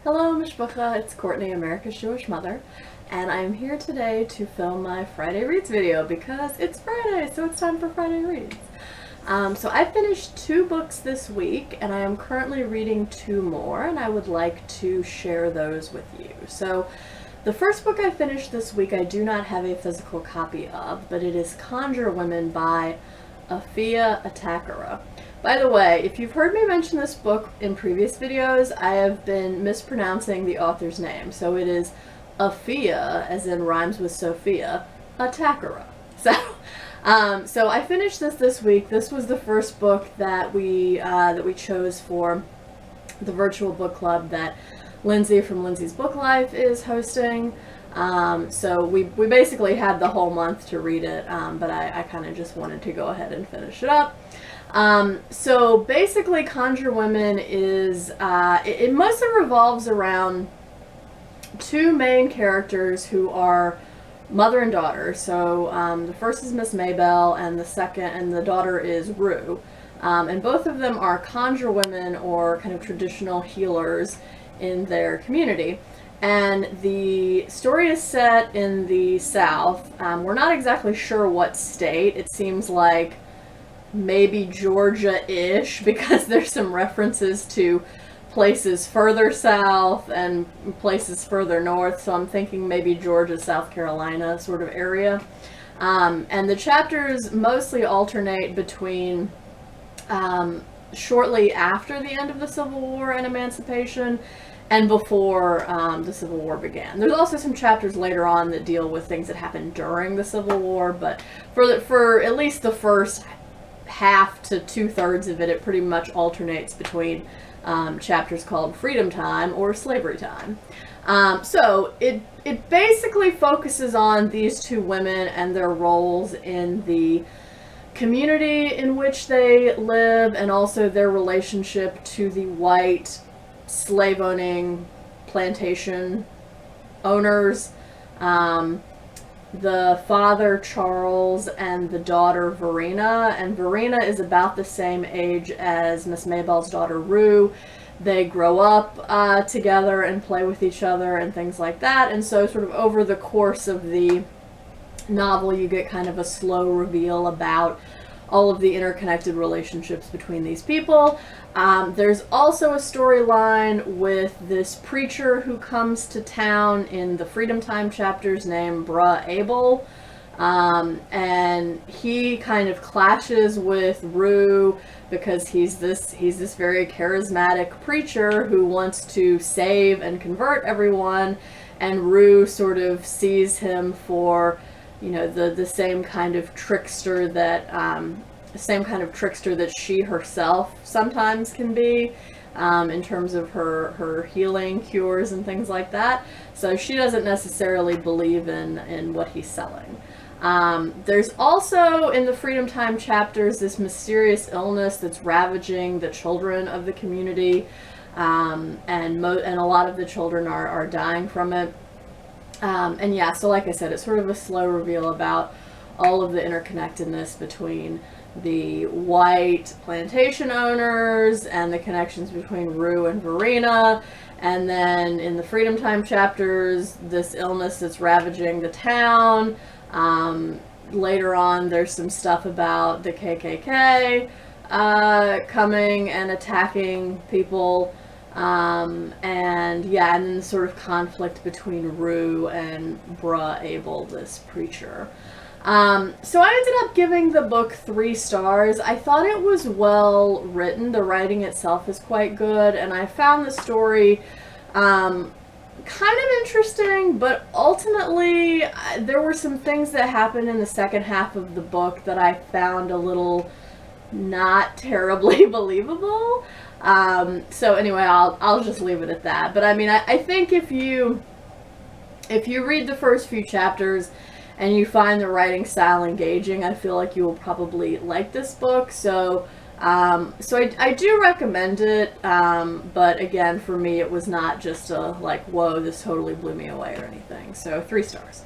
Hello, Mishpacha, it's Courtney, America's Jewish mother, and I'm here today to film my Friday Reads video because it's Friday, so it's time for Friday Reads. So I finished 2 books this week, and I am currently reading 2 more, and I would like to share those with you. So the first book I finished this week I do not have a physical copy of, but it is Conjure Women by Afia Atakora. By the way, if you've heard me mention this book in previous videos, I have been mispronouncing the author's name. So it is Afia, as in rhymes with Sophia, Atakora. So I finished this week. This was the first book that we chose for the virtual book club that Lindsay from Lindsay's Book Life is hosting. So we basically had the whole month to read it, but I kind of just wanted to go ahead and finish it up. So basically Conjure Women is, it mostly revolves around 2 main characters who are mother and daughter. So the first is Miss Maybelle, and the daughter is Rue. And both of them are conjure women, or kind of traditional healers in their community. And the story is set in the South. We're not exactly sure what state. It seems like maybe Georgia-ish, because there's some references to places further south and places further north, so I'm thinking maybe Georgia, South Carolina sort of area. And the chapters mostly alternate between shortly after the end of the Civil War and emancipation and before the Civil War began. There's also some chapters later on that deal with things that happened during the Civil War, but for at least the first half to 2/3 of it, it pretty much alternates between chapters called Freedom Time or Slavery Time. So it basically focuses on these 2 women and their roles in the community in which they live, and also their relationship to the white slave-owning plantation owners. The father, Charles, and the daughter, Verena. And Verena is about the same age as Miss Maybelle's daughter, Rue. They grow up together and play with each other and things like that. And so sort of over the course of the novel, you get kind of a slow reveal about all of the interconnected relationships between these people. There's also a storyline with this preacher who comes to town in the Freedom Time chapters named Bruh Abel. And he kind of clashes with Rue because he's this very charismatic preacher who wants to save and convert everyone, and Rue sort of sees him for, you know, the same kind of trickster that she herself sometimes can be, in terms of her healing cures and things like that. So she doesn't necessarily believe in what he's selling. There's also in the Freedom Time chapters this mysterious illness that's ravaging the children of the community, and a lot of the children are dying from it. And yeah, so like I said, it's sort of a slow reveal about all of the interconnectedness between the white plantation owners and the connections between Rue and Verena. And then in the Freedom Time chapters, this illness that's ravaging the town. Later on, there's some stuff about the KKK coming and attacking people. And yeah, and then the sort of conflict between Rue and Bruh Abel, this preacher. So I ended up giving the book 3 stars. I thought it was well written. The writing itself is quite good, and I found the story kind of interesting, but ultimately there were some things that happened in the second half of the book that I found a little not terribly believable. So anyway, I'll just leave it at that. But I mean, I think if you read the first few chapters and you find the writing style engaging, I feel like you will probably like this book. So I do recommend it, but again, for me, it was not just a, like, whoa, this totally blew me away or anything. So 3 stars.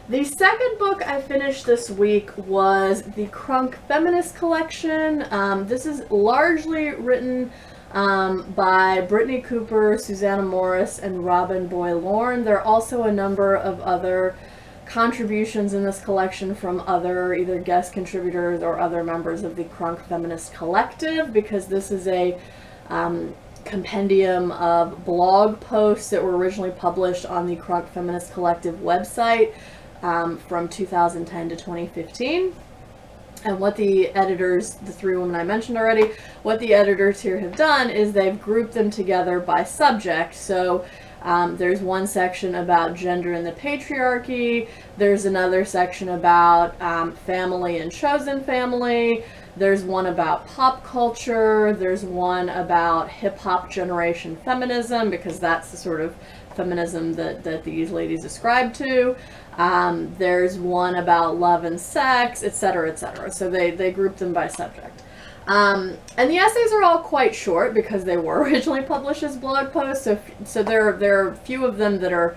The second book I finished this week was the Crunk Feminist collection. This is largely written by Brittney Cooper, Susana Morris, and Robin Boylorn. There are also a number of other contributions in this collection from other either guest contributors or other members of the Crunk Feminist Collective, because this is a compendium of blog posts that were originally published on the Crunk Feminist Collective website from 2010 to 2015. And what the editors, the three women I mentioned already, what the editors here have done is they've grouped them together by subject. So there's one section about gender and the patriarchy. There's another section about family and chosen family. There's one about pop culture. There's one about hip-hop generation feminism, because that's the sort of feminism that these ladies ascribe to. There's one about love and sex, etc., etc. So they group them by subject. And the essays are all quite short because they were originally published as blog posts. So there are a few of them that are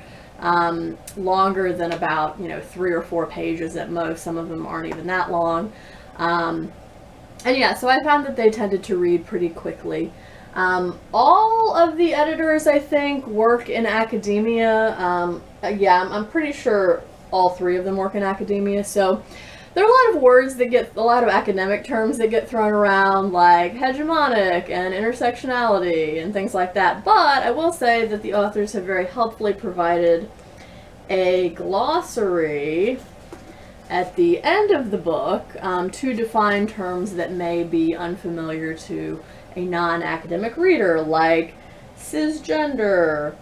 longer than about 3 or 4 pages at most. Some of them aren't even that long. And yeah, so I found that they tended to read pretty quickly. All of the editors, I think, work in academia. Yeah, I'm pretty sure all 3 of them work in academia. So there are a lot of words that a lot of academic terms that get thrown around, like hegemonic and intersectionality and things like that. But I will say that the authors have very helpfully provided a glossary at the end of the book to define terms that may be unfamiliar to a non-academic reader, like cisgender,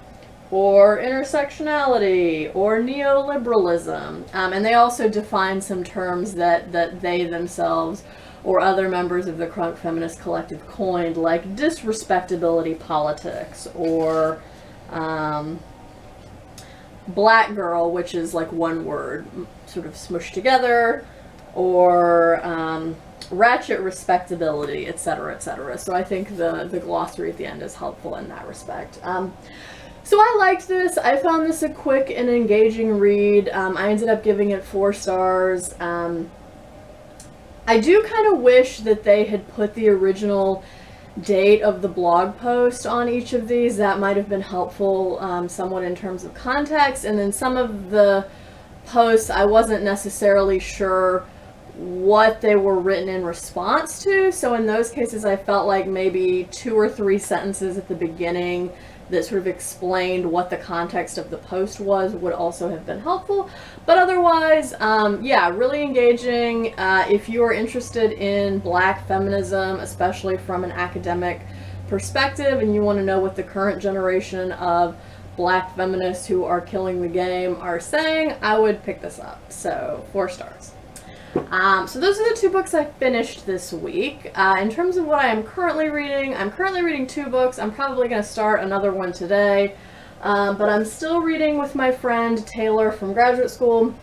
or intersectionality, or neoliberalism. And they also define some terms that they themselves or other members of the Crunk Feminist Collective coined, like disrespectability politics, or black girl, which is like one word sort of smushed together, or ratchet respectability, etc., etc. So I think the glossary at the end is helpful in that respect. So I liked this. I found this a quick and engaging read. I ended up giving it 4 stars. I do kind of wish that they had put the original date of the blog post on each of these. That might have been helpful somewhat in terms of context. And then some of the posts, I wasn't necessarily sure what they were written in response to. So in those cases, I felt like maybe 2 or 3 sentences at the beginning that sort of explained what the context of the post was would also have been helpful. But otherwise, yeah, really engaging. If you are interested in Black feminism, especially from an academic perspective, and you want to know what the current generation of Black feminists who are killing the game are saying, I would pick this up. So 4 stars. So those are the 2 books I finished this week. In terms of what I am currently reading, I'm currently reading 2 books. I'm probably going to start another one today. But I'm still reading with my friend Taylor from graduate school.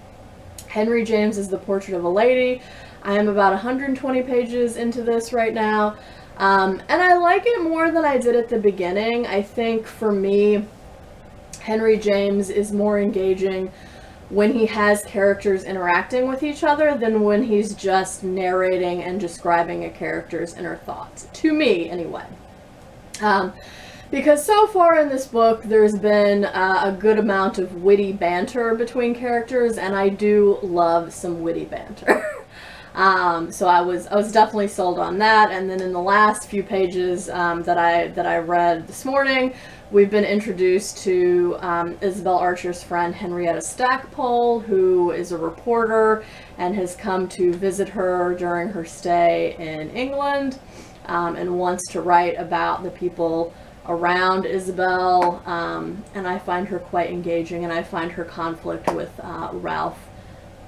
Henry James's The Portrait of a Lady. I am about 120 pages into this right now. And I like it more than I did at the beginning. I think for me, Henry James is more engaging when he has characters interacting with each other than when he's just narrating and describing a character's inner thoughts. To me, anyway. Because so far in this book, there's been a good amount of witty banter between characters, and I do love some witty banter. So I was definitely sold on that. And then in the last few pages that I read this morning, we've been introduced to Isabel Archer's friend Henrietta Stackpole, who is a reporter and has come to visit her during her stay in England, and wants to write about the people around Isabel. And I find her quite engaging, and I find her conflict with Ralph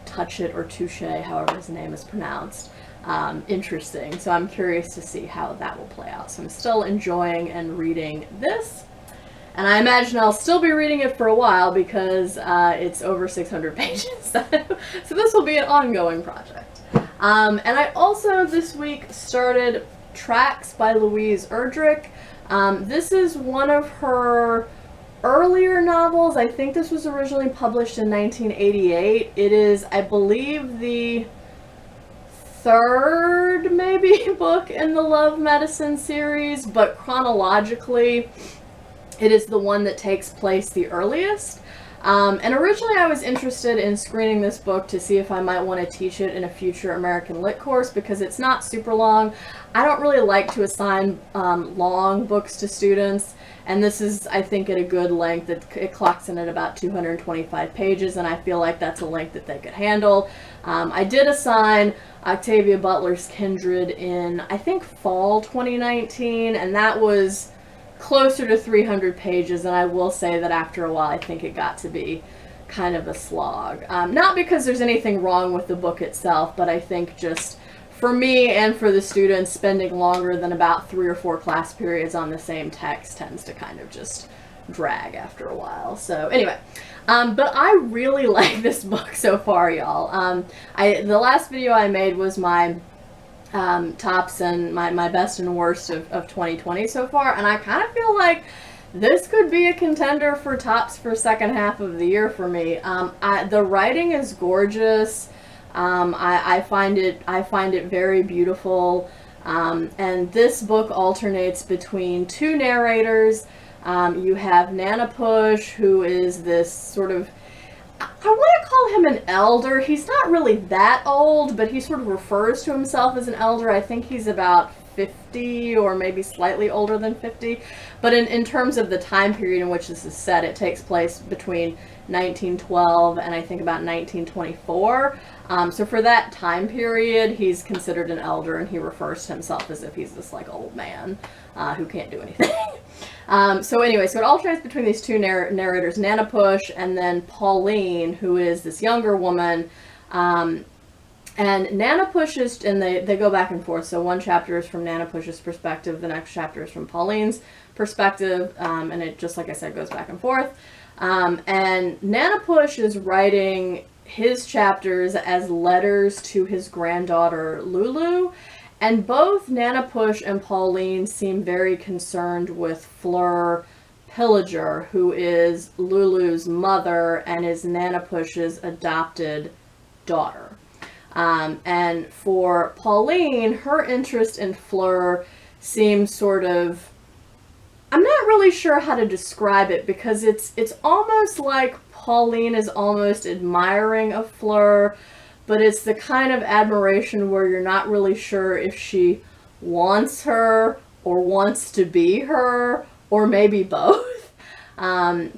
Touchett, or Touche, however his name is pronounced, interesting. So I'm curious to see how that will play out. So I'm still enjoying and reading this. And I imagine I'll still be reading it for a while because it's over 600 pages. So this will be an ongoing project. And I also this week started Tracks by Louise Erdrich. This is one of her earlier novels. I think this was originally published in 1988. It is, I believe, the third, maybe, book in the Love Medicine series, but chronologically, it is the one that takes place the earliest. And originally I was interested in screening this book to see if I might want to teach it in a future American Lit course, because it's not super long. I don't really like to assign long books to students, and this is, I think, at a good length. It clocks in at about 225 pages, and I feel like that's a length that they could handle. I did assign Octavia Butler's Kindred in, I think, fall 2019, and that was closer to 300 pages, and I will say that after a while I think it got to be kind of a slog. Not because there's anything wrong with the book itself, but I think just for me and for the students, spending longer than about 3 or 4 class periods on the same text tends to kind of just drag after a while. So anyway, but I really like this book so far, y'all. The last video I made was my tops and my best and worst of 2020 so far, and I kind of feel like this could be a contender for tops for second half of the year for me. The writing is gorgeous. I find it very beautiful, and this book alternates between 2 narrators. You have Nana Push, who is this sort of, I want to call him an elder. He's not really that old, but he sort of refers to himself as an elder. I think he's about 50 or maybe slightly older than 50. But in terms of the time period in which this is set, it takes place between 1912 and I think about 1924. So for that time period, he's considered an elder, and he refers to himself as if he's this like old man who can't do anything. So anyway, so it alternates between these 2 narrators, Nana Push and then Pauline, who is this younger woman. And Nana Push is, and they go back and forth. So one chapter is from Nana Push's perspective, the next chapter is from Pauline's perspective, and it, just like I said, goes back and forth. And Nana Push is writing his chapters as letters to his granddaughter Lulu. And both Nana Push and Pauline seem very concerned with Fleur Pillager, who is Lulu's mother and is Nana Push's adopted daughter. And for Pauline, her interest in Fleur seems sort of, I'm not really sure how to describe it, because it's almost like Pauline is almost admiring of Fleur, but it's the kind of admiration where you're not really sure if she wants her or wants to be her, or maybe both. And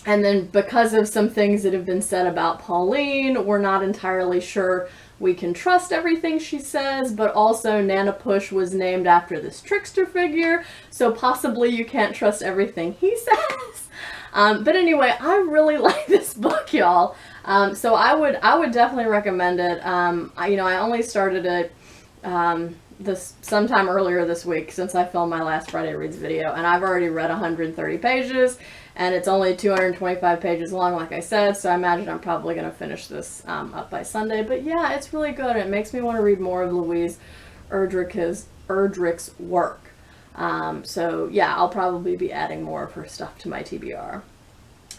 then because of some things that have been said about Pauline, we're not entirely sure we can trust everything she says, but also Nana Push was named after this trickster figure, so possibly you can't trust everything he says. But anyway, I really like this book, y'all. So I would definitely recommend it. I only started it sometime earlier this week, since I filmed my last Friday Reads video, and I've already read 130 pages, and it's only 225 pages long, like I said, so I imagine I'm probably going to finish this up by Sunday. But yeah, it's really good. It makes me want to read more of Louise Erdrich's work. So yeah, I'll probably be adding more of her stuff to my TBR.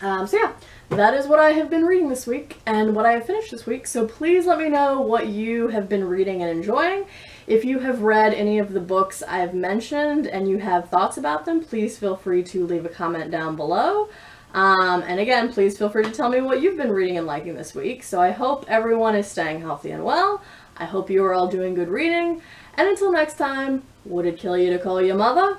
So yeah, that is what I have been reading this week and what I have finished this week. So please let me know what you have been reading and enjoying. If you have read any of the books I've mentioned and you have thoughts about them, please feel free to leave a comment down below. And again, please feel free to tell me what you've been reading and liking this week. So I hope everyone is staying healthy and well. I hope you are all doing good reading. And until next time, would it kill you to call your mother?